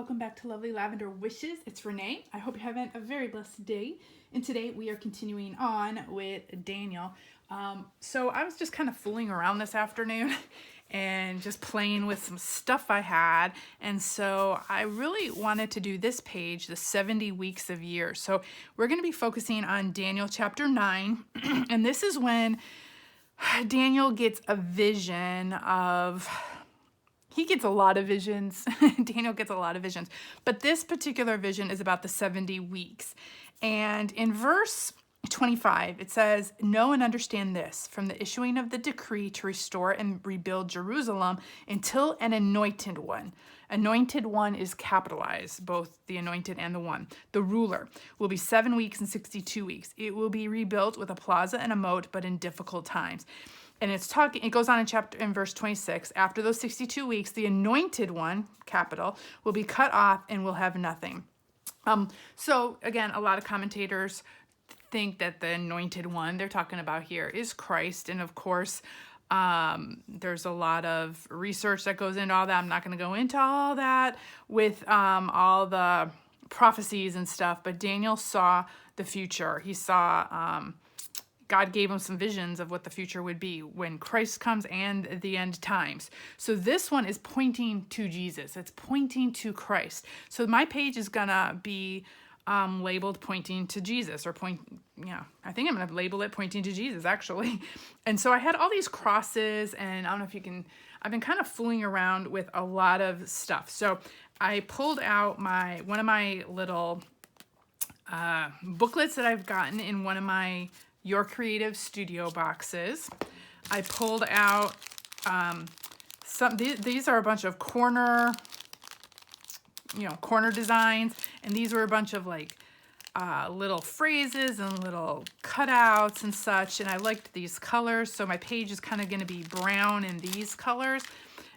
welcome back to Lovely Lavender Wishes. It's Renee. I hope you're having a very blessed day. And today we are continuing on with Daniel. So I was just kind of fooling around this afternoon and just playing with some stuff I had. And so I really wanted to do this page, the 70 weeks of years. So we're going to be focusing on Daniel chapter 9. And this is when Daniel gets a vision of... He gets a lot of visions. Daniel gets a lot of visions. But this particular vision is about the 70 weeks. And in verse 25, it says, "Know and understand this, from the issuing of the decree to restore and rebuild Jerusalem until an anointed one." Anointed one is capitalized, both the anointed and the one. The ruler will be 7 weeks and 62 weeks. It will be rebuilt with a plaza and a moat, but in difficult times. And it goes on in verse 26, after those 62 weeks, the anointed one, capital, will be cut off and will have nothing. So again, a lot of commentators think that the anointed one they're talking about here is Christ. And of course, there's a lot of research that goes into all that. I'm not going to go into all that with all the prophecies and stuff, but Daniel saw the future. He saw... God gave him some visions of what the future would be when Christ comes and the end times. So this one is pointing to Jesus. It's pointing to Christ. So my page is going to be labeled pointing to Jesus, or I think I'm going to label it pointing to Jesus, actually. And so I had all these crosses, and I don't know if you can, I've been kind of fooling around with a lot of stuff. So I pulled out one of my little booklets that I've gotten in one of my Your Creative Studio boxes. I pulled out these are a bunch of corner designs, and these were a bunch of like little phrases and little cutouts and such, and I liked these colors, so my page is kind of going to be brown in these colors.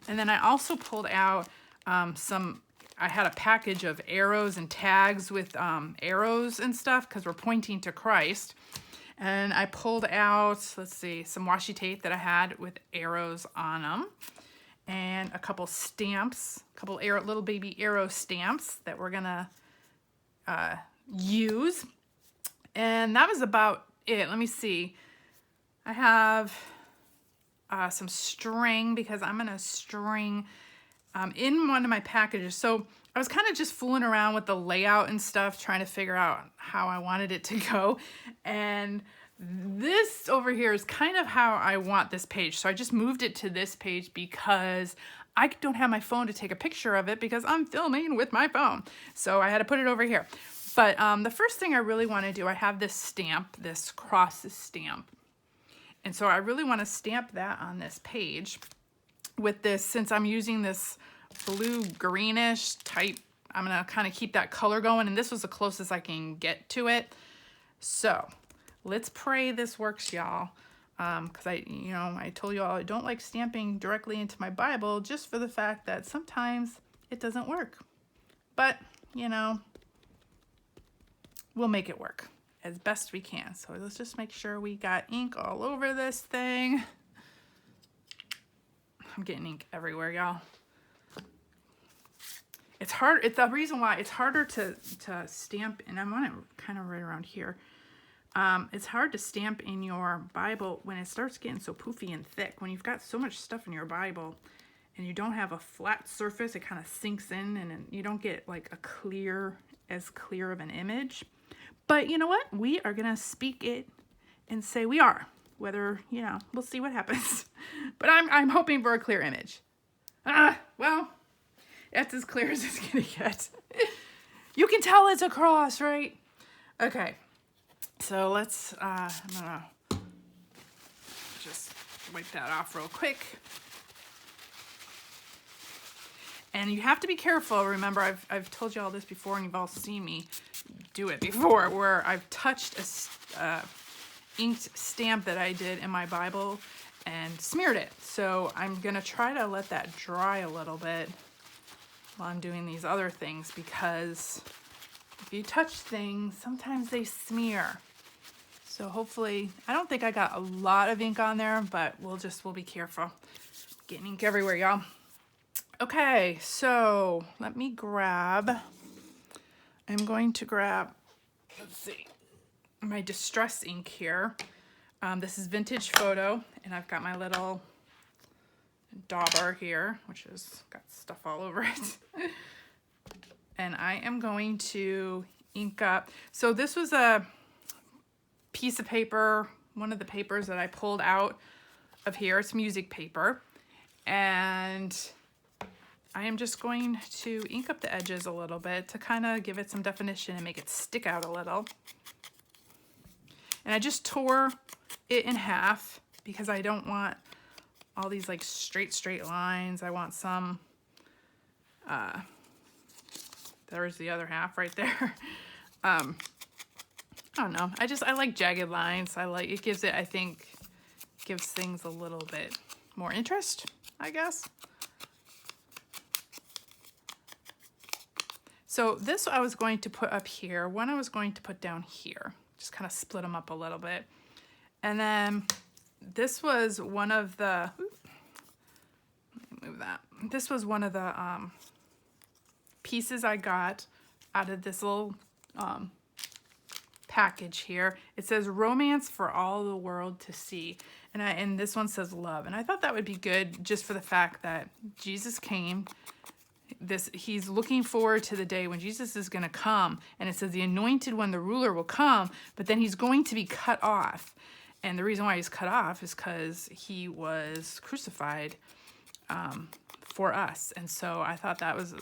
And then I also pulled out I had a package of arrows and tags with arrows and stuff because we're pointing to Christ. And I pulled out, some washi tape that I had with arrows on them, and a couple stamps, little baby arrow stamps that we're gonna use. And that was about it. Let me see. I have some string because I'm gonna string in one of my packages. So I was kind of just fooling around with the layout and stuff, trying to figure out how I wanted it to go. And this over here is kind of how I want this page. So I just moved it to this page because I don't have my phone to take a picture of it because I'm filming with my phone. So I had to put it over here. But the first thing I really want to do, I have this stamp, this cross stamp. And so I really want to stamp that on this page with this, since I'm using this blue greenish type, I'm gonna kind of keep that color going, and this was the closest I can get to it. So let's pray this works, y'all, because I told you all I don't like stamping directly into my Bible, just for the fact that sometimes it doesn't work. But we'll make it work as best we can. So let's just make sure we got ink all over this thing. I'm getting ink everywhere, y'all. It's hard. It's the reason why it's harder to stamp, and I want it kind of right around here. It's hard to stamp in your Bible when it starts getting so poofy and thick. When you've got so much stuff in your Bible and you don't have a flat surface, it kind of sinks in, and you don't get like as clear of an image. But you know what? We are gonna speak it and say we are. Whether, we'll see what happens. But I'm hoping for a clear image. Well, that's as clear as it's gonna get. You can tell it's a cross, right? Okay, so let's, I'm gonna just wipe that off real quick. And you have to be careful. Remember, I've told you all this before, and you've all seen me do it before, where I've touched a inked stamp that I did in my Bible and smeared it. So I'm gonna try to let that dry a little bit while I'm doing these other things, because if you touch things, sometimes they smear. So hopefully, I don't think I got a lot of ink on there, but we'll be careful. Getting ink everywhere, y'all. Okay, so let me grab, I'm going to grab, let's see, my Distress ink here. This is Vintage Photo, and I've got my little dauber here, which has got stuff all over it. And I am going to ink up. So this was a piece of paper, one of the papers that I pulled out of here. It's music paper. And I am just going to ink up the edges a little bit to kind of give it some definition and make it stick out a little. And I just tore it in half because I don't want all these like straight lines. I want some, there's the other half right there. I don't know. I like jagged lines. It gives it, I think, gives things a little bit more interest, I guess. So this I was going to put up here. One I was going to put down here. Just kind of split them up a little bit. And then this was one of the, let me move that. This was one of the pieces I got out of this little package here. It says romance for all the world to see. And this one says love. And I thought that would be good just for the fact that Jesus came. He's looking forward to the day when Jesus is going to come, and it says the anointed one, the ruler, will come, but then he's going to be cut off. And the reason why he's cut off is because he was crucified for us. And so I thought that was,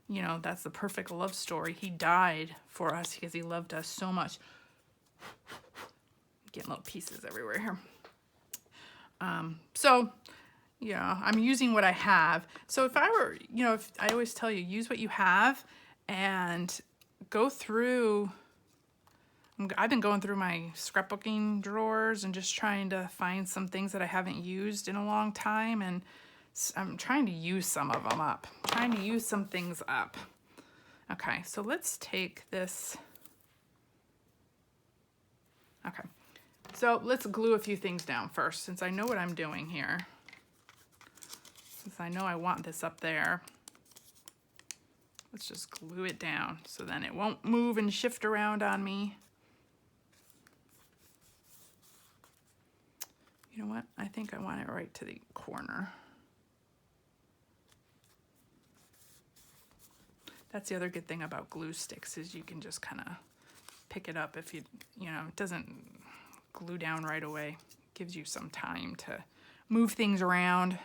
you know, that's the perfect love story. He died for us because he loved us so much. Getting little pieces everywhere here. So yeah, I'm using what I have. So if I were, you know, if I always tell you, use what you have and go through, I've been going through my scrapbooking drawers and just trying to find some things that I haven't used in a long time. And I'm trying to use some of them up, trying to use some things up. Okay, so let's take this. Okay, so let's glue a few things down first, since I know what I'm doing here. Since I know I want this up there, let's just glue it down so then it won't move and shift around on me. You know what? I think I want it right to the corner. That's the other good thing about glue sticks is you can just kind of pick it up if you know, it doesn't glue down right away. It gives you some time to move things around.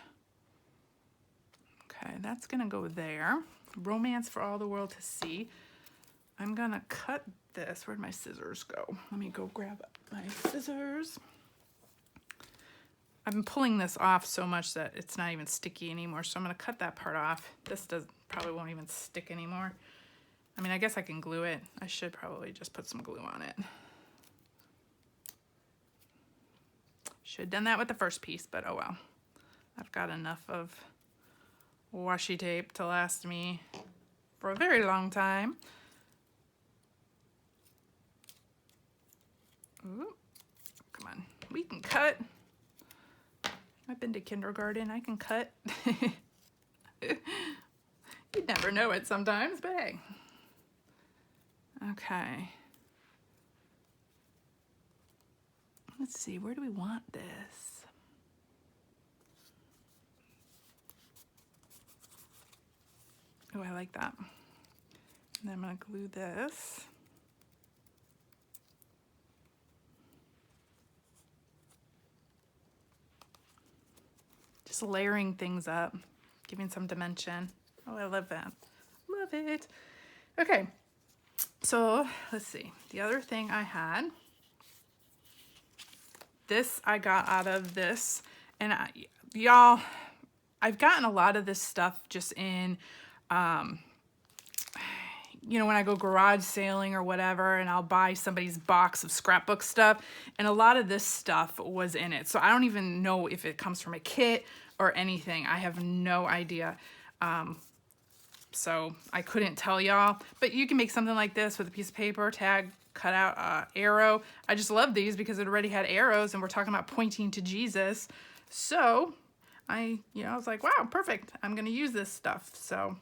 Okay, that's gonna go there. Romance for all the world to see. I'm gonna cut this. Where'd my scissors go? Let me go grab my scissors. I've been pulling this off so much that it's not even sticky anymore, so I'm gonna cut that part off. This probably won't even stick anymore. I mean, I guess I can glue it. I should probably just put some glue on it. Should have done that with the first piece, but oh well. I've got enough of washi tape to last me for a very long time. Ooh, come on, we can cut. I've been to kindergarten, I can cut. You'd never know it sometimes, but hey. Okay. Let's see, where do we want this? Oh, I like that. And then I'm gonna glue this. Just layering things up, giving some dimension. Oh, I love that. Love it. Okay, so let's see. The other thing I had, this I got out of this, and y'all, I've gotten a lot of this stuff just in, you know, when I go garage sailing or whatever, and I'll buy somebody's box of scrapbook stuff, and a lot of this stuff was in it. So I don't even know if it comes from a kit or anything. I have no idea. So I couldn't tell y'all, but you can make something like this with a piece of paper, tag, cut out arrow. I just love these because it already had arrows, and we're talking about pointing to Jesus. So I was like, wow, perfect. I'm going to use this stuff. So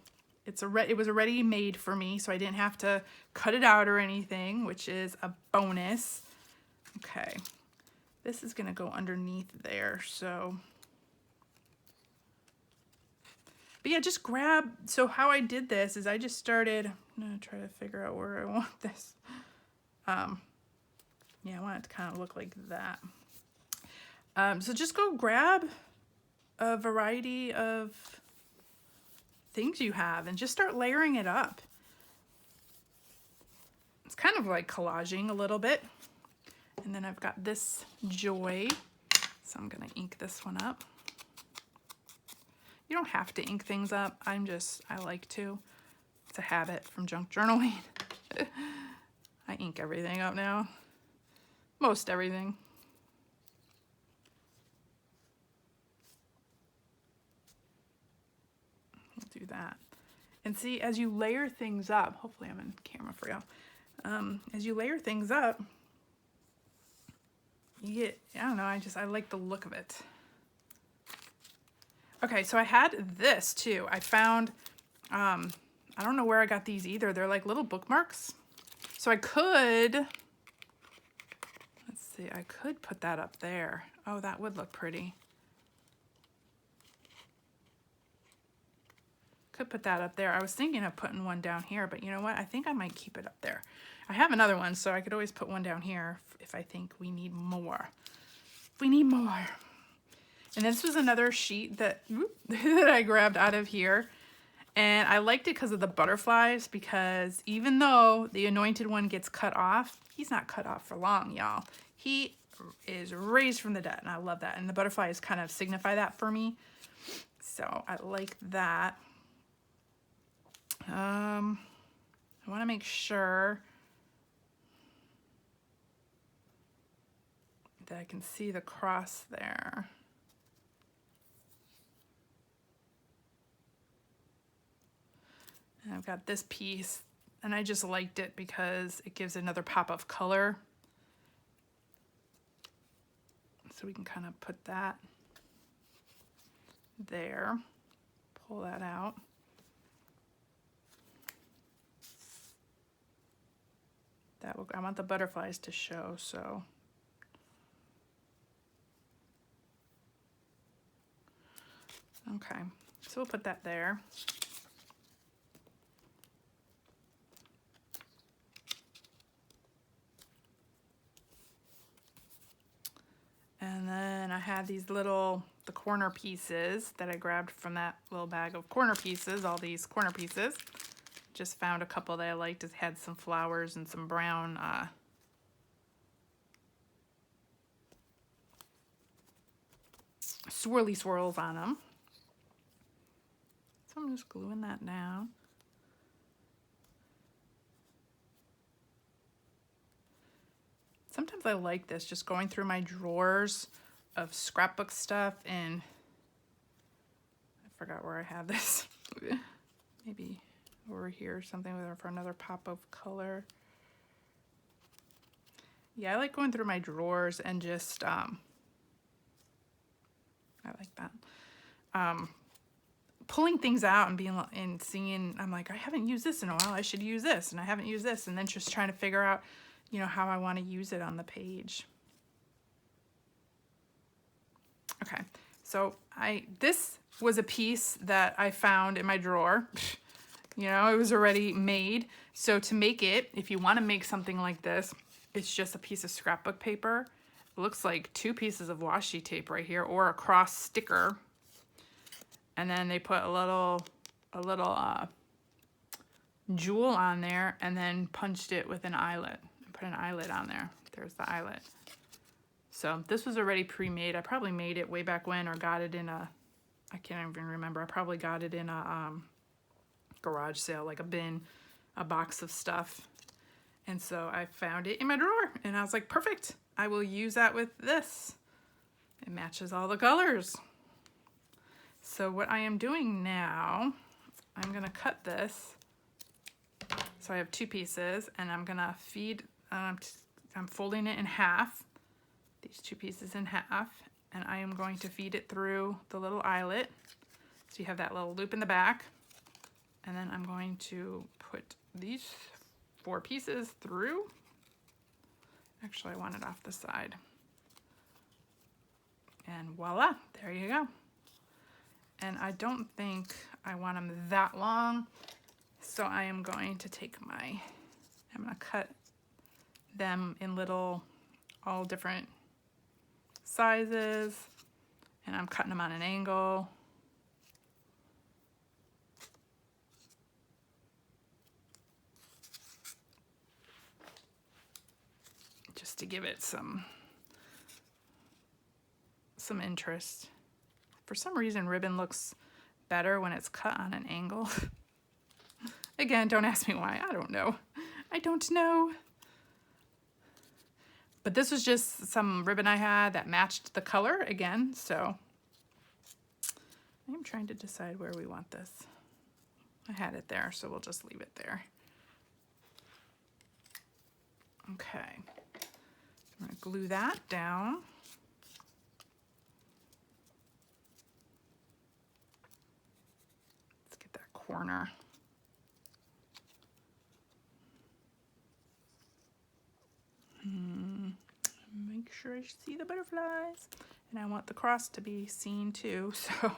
it was already made for me, so I didn't have to cut it out or anything, which is a bonus. Okay. This is going to go underneath there. So, but yeah, just grab. So how I did this is I just started, I'm going to try to figure out where I want this. Yeah, I want it to kind of look like that. So just go grab a variety of things you have and just start layering it up. It's kind of like collaging a little bit. And then I've got this Joy, so I'm gonna ink this one up. You don't have to ink things up. I like to. It's a habit from junk journaling. I ink everything up now. Most everything. We'll do that. And see, as you layer things up, hopefully I'm in camera for y'all. As you layer things up, you get, I don't know, I like the look of it. Okay, so I had this too. I found, I don't know where I got these either. They're like little bookmarks. So I could, let's see, I could put that up there. Oh, that would look pretty. Could put that up there. I was thinking of putting one down here, but you know what? I think I might keep it up there. I have another one, so I could always put one down here if I think we need more. We need more. And this was another sheet that, that I grabbed out of here. And I liked it because of the butterflies, because even though the anointed one gets cut off, he's not cut off for long, y'all. He is raised from the dead, and I love that. And the butterflies kind of signify that for me. So I like that. I want to make sure that I can see the cross there. And I've got this piece, and I just liked it because it gives another pop of color. So we can kind of put that there, pull that out. I want the butterflies to show, so. Okay, so we'll put that there. And then I had these the corner pieces that I grabbed from that little bag of corner pieces, all these corner pieces. Just found a couple that I liked. It had some flowers and some brown swirly swirls on them. So I'm just gluing that down. Sometimes I like this, just going through my drawers of scrapbook stuff, and I forgot where I had this. Maybe over here or something for another pop of color. Yeah, I like going through my drawers and just, I like that. Pulling things out and and seeing, I'm like, I haven't used this in a while, I should use this, and I haven't used this, and then just trying to figure out, how I want to use it on the page. Okay, so this was a piece that I found in my drawer. It was already made. So to make it, if you want to make something like this, it's just a piece of scrapbook paper. It looks like 2 pieces of washi tape right here, or a cross sticker. And then they put a little jewel on there, and then punched it with an eyelet. Put an eyelet on there. There's the eyelet. So this was already pre-made. I probably made it way back when, or got it in I can't even remember. I probably got it in a garage sale, like a bin, a box of stuff. And so I found it in my drawer, and I was like, perfect. I will use that with this. It matches all the colors. So what I am doing now, I'm gonna cut this. So I have 2 pieces, and I'm gonna feed, I'm folding it in half, these 2 pieces in half, and I am going to feed it through the little eyelet. So you have that little loop in the back. And then I'm going to put these 4 pieces through. Actually, I want it off the side. And voila, there you go. And I don't think I want them that long. So I am going to take I'm going to cut them in little, all different sizes. And I'm cutting them on an angle. Just to give it some interest. For some reason, ribbon looks better when it's cut on an angle. Again, don't ask me why. I don't know. I don't know. But this was just some ribbon I had that matched the color again. So I'm trying to decide where we want this. I had it there, so we'll just leave it there. Okay. I'm going to glue that down. Let's get that corner. Make sure I see the butterflies. And I want the cross to be seen too, so.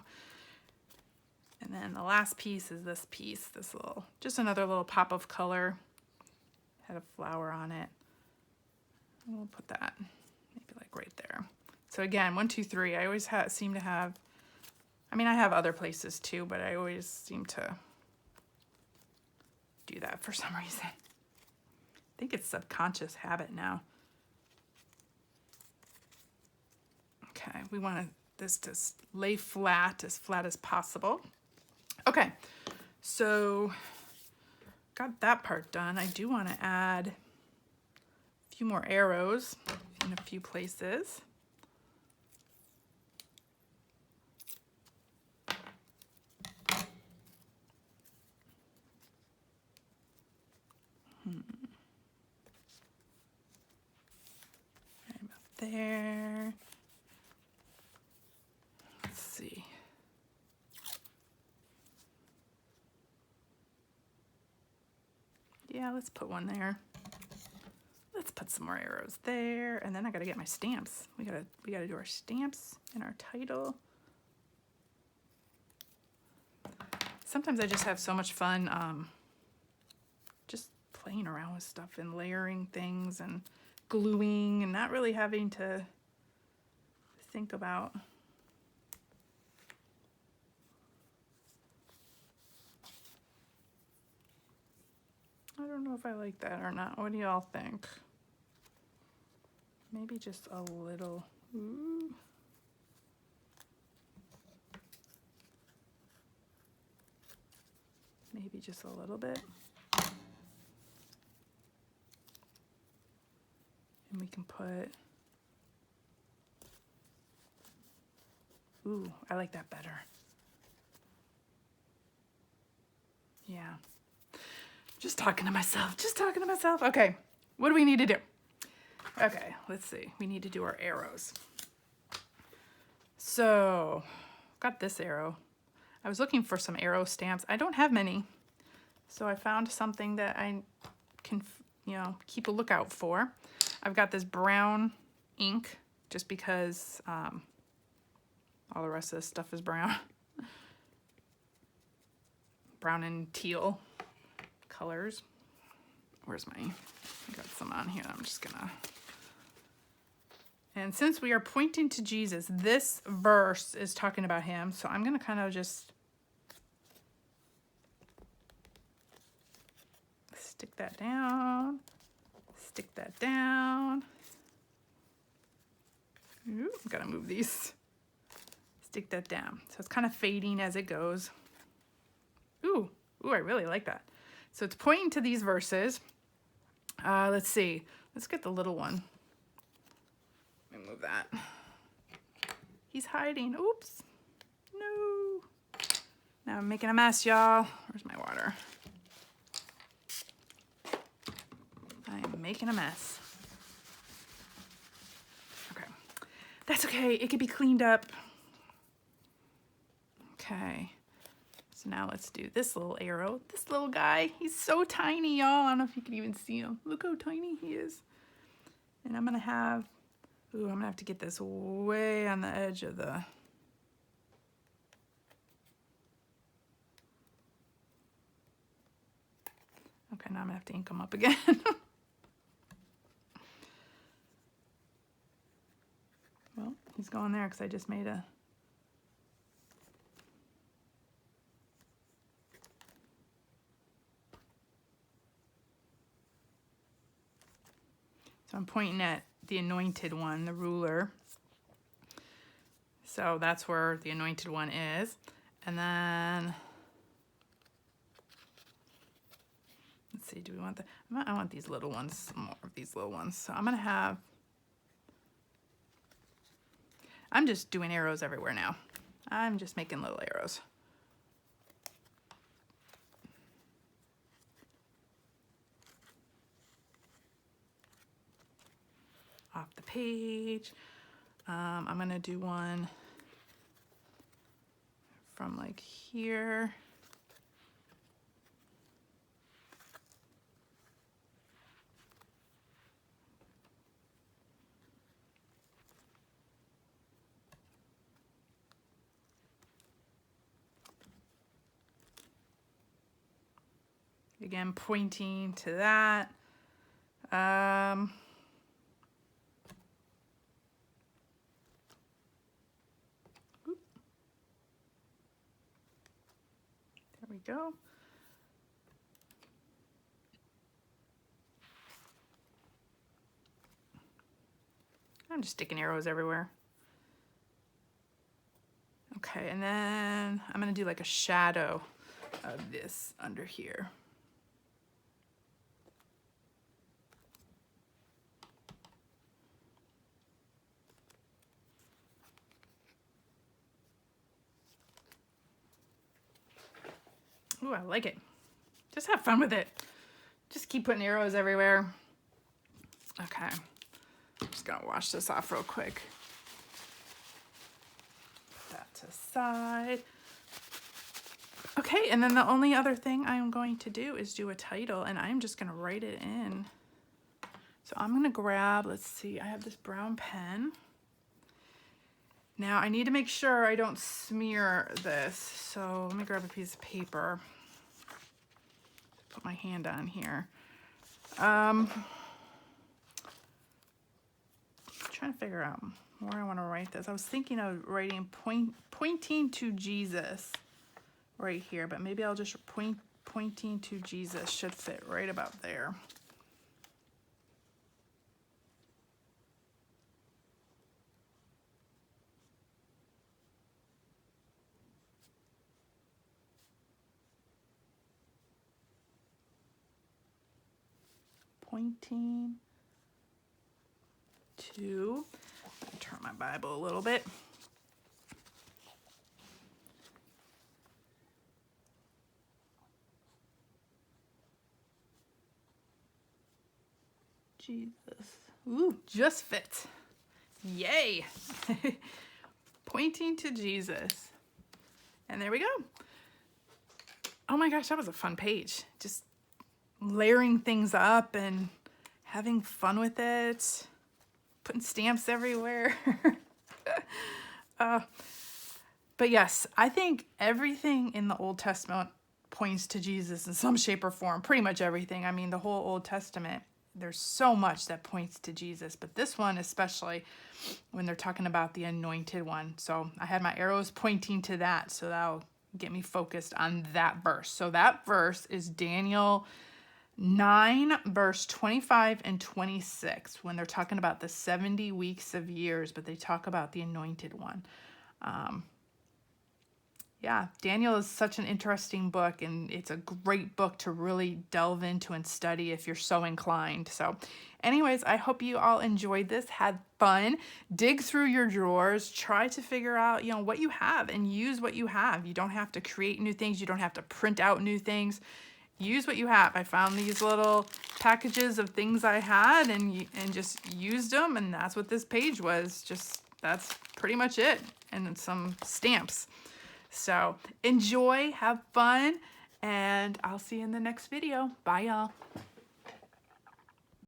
And then the last piece is this piece, this little, just another little pop of color. Had a flower on it. And we'll put that maybe like right there. So again, 1, 2, 3, I always seem to have, I mean, I have other places too, but I always seem to do that for some reason. I think it's subconscious habit now. Okay, we want this to lay flat as possible. Okay, so got that part done. I do want to add a few more arrows in a few places. Right about there. Let's see. Yeah, let's put one there. Let's put some more arrows there, and then I gotta get my stamps. We gotta do our stamps and our title. Sometimes I just have so much fun just playing around with stuff and layering things and gluing and not really having to think about. I don't know if I like that or not. What do y'all think? Maybe just a little. Ooh. Maybe just a little bit. And we can put, ooh, I like that better. Yeah. Just talking to myself, Okay, what do we need to do? Okay, let's see. We need to do our arrows. So, got this arrow. I was looking for some arrow stamps. I don't have many. So I found something that I can, keep a lookout for. I've got this brown ink just because all the rest of this stuff is brown. Brown and teal colors. Where's I got some on here. I'm just gonna. And since we are pointing to Jesus, this verse is talking about him. So I'm gonna kind of just stick that down. Stick that down. Ooh, I'm gonna move these. Stick that down. So it's kind of fading as it goes. Ooh, I really like that. So it's pointing to these verses. Let's see. Let's get the little one. Let me move that. He's hiding. Oops. No. Now I'm making a mess, y'all. Where's my water? I am making a mess. Okay. That's okay. It could be cleaned up. Okay. So now let's do this little arrow. This little guy, he's so tiny, y'all. I don't know if you can even see him. Look how tiny he is. And I'm gonna have, ooh, I'm gonna have to get this way on the edge of the, okay, now I'm gonna have to ink them up again. Well, he's going there because I just made a, so I'm pointing at the anointed one, the ruler. So that's where the anointed one is. And then, let's see, do we want the, I want these little ones, more of these little ones. So I'm gonna have, I'm just doing arrows everywhere now. I'm just making little arrows. Off the page. I'm gonna do one from like here. Again, pointing to that. There we go. I'm just sticking arrows everywhere. Okay, and then I'm gonna do like a shadow of this under here. Ooh, I like it. Just have fun with it. Just keep putting arrows everywhere. Okay, I'm just gonna wash this off real quick. Put that to the side. Okay, and then the only other thing I'm going to do is do a title, and I'm just gonna write it in. So I'm gonna grab, let's see, I have this brown pen. Now I need to make sure I don't smear this. So let me grab a piece of paper. Put my hand on here. Trying to figure out where I want to write this. I was thinking of writing pointing to Jesus right here, but maybe I'll just pointing to Jesus should fit right about there. Pointing to, turn my Bible a little bit. Jesus. Ooh, just fits. Yay. Pointing to Jesus. And there we go. Oh my gosh, that was a fun page. Just layering things up and having fun with it. Putting stamps everywhere. But yes, I think everything in the Old Testament points to Jesus in some shape or form. Pretty much everything. I mean, the whole Old Testament, there's so much that points to Jesus. But this one, especially when they're talking about the anointed one. So I had my arrows pointing to that. So that'll get me focused on that verse. So that verse is Daniel 9, verse 25 and 26, when they're talking about the 70 weeks of years, but they talk about the anointed one. Yeah, Daniel is such an interesting book, and it's a great book to really delve into and study if you're so inclined. So anyways, I hope you all enjoyed this, had fun, dig through your drawers, try to figure out, what you have and use what you have. You don't have to create new things. You don't have to print out new things. Use what you have. I found these little packages of things I had and just used them, and that's what this page was. Just that's pretty much it. And then some stamps. So enjoy, have fun, and I'll see you in the next video. Bye, y'all.